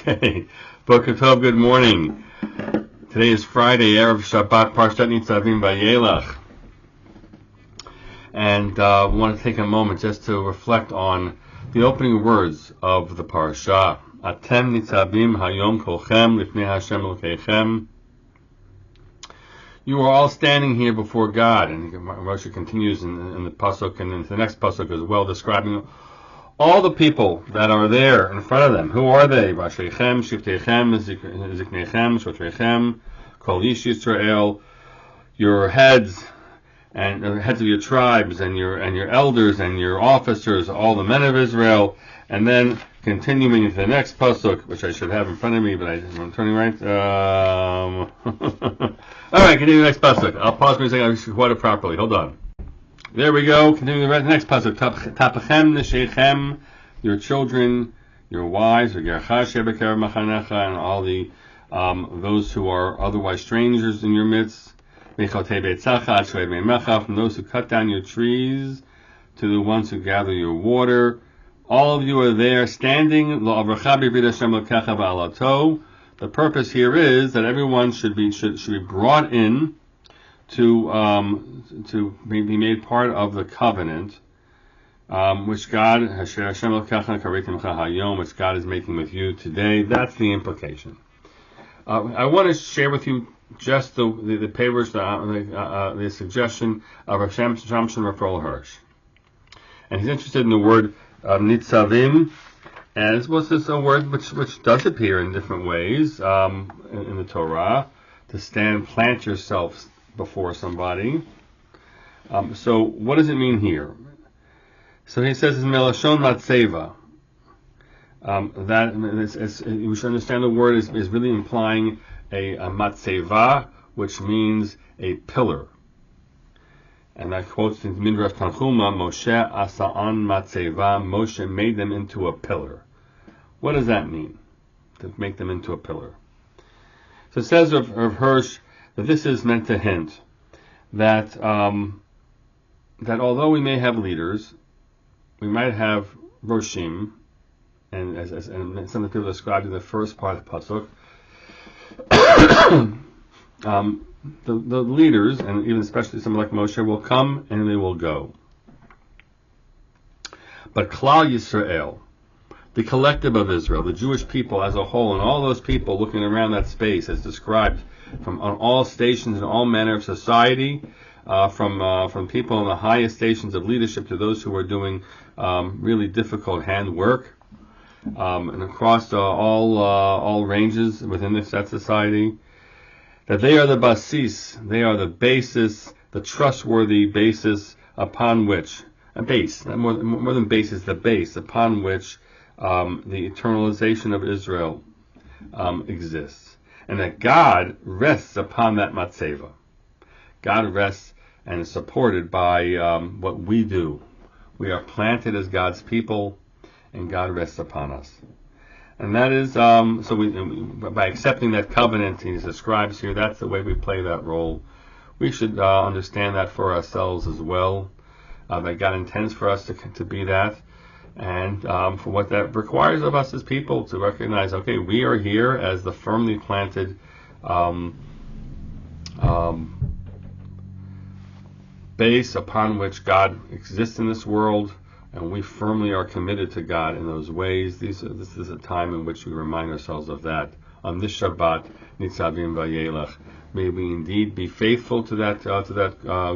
Okay, Boker Tov, good morning. Today is Friday, Erev Shabbat, Parshat Nitzavim Vayelach. And we want to take a moment just to reflect on the opening words of the Parsha. Atem Nitzavim Hayom Kolchem Lifnei Hashem Elokeichem. You are all standing here before God. And Moshe continues in the Pasuk and into the next Pasuk as well, describing all the people that are there in front of them. Who are they? Rashaychem, Shiftechem, Ziknechem, Shotrechem, Kol Ish Yisrael, your heads and the heads of your tribes and your elders and your officers, all the men of Israel. And then continuing into the next pasuk, which I should have in front of me, but I'm turning right. All right, continue the next pasuk. I'll pause for a second. I should quote it properly. Hold on. There we go. Continuing the next pasuk. Tapachem nesheichem, your children, your wives, and all the those who are otherwise strangers in your midst. From those who cut down your trees to the ones who gather your water. All of you are there standing. The purpose here is that everyone should be brought in to be made part of the covenant, which God is making with you today. That's the implication. I want to share with you just the papers, the suggestion of Rav Shamshon Raphael Hirsch, and he's interested in the word nitzavim. And this is a word which does appear in different ways in the Torah, to stand, plant yourself before somebody. So what does it mean here? So he says it's melashon matzeva. We should understand the word is really implying a matzeva, which means a pillar. And that quotes in Midrash Tanchuma, Moshe asa'an matzeva, Moshe made them into a pillar. What does that mean, to make them into a pillar? So it says of Hirsch that this is meant to hint that that although we may have leaders, we might have roshim, and as some of the people described in the first part of the pasuk, the leaders, and even especially someone like Moshe, will come and they will go. But Klal Yisrael, the collective of Israel, the Jewish people as a whole, and all those people looking around that space as described from on all stations and all manner of society, from people in the highest stations of leadership to those who are doing really difficult hand work, and across all ranges within that society, that they are the basis, they are the basis, the trustworthy basis upon which, a base, more than basis, the base upon which the eternalization of Israel exists. And that God rests upon that matzeva. God rests and is supported by what we do. We are planted as God's people, and God rests upon us. And that is, by accepting that covenant he describes here, that's the way we play that role. We should understand that for ourselves as well, that God intends for us to be that, and for what that requires of us as people, to recognize, okay, we are here as the firmly planted base upon which God exists in this world, and we firmly are committed to God in those ways. This is a time in which we remind ourselves of that. On this Shabbat, Nitzavim Vayelach, may we indeed be faithful to that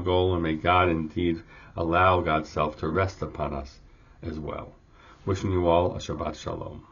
goal, and may God indeed allow God's self to rest upon us as well. Wishing you all a Shabbat Shalom.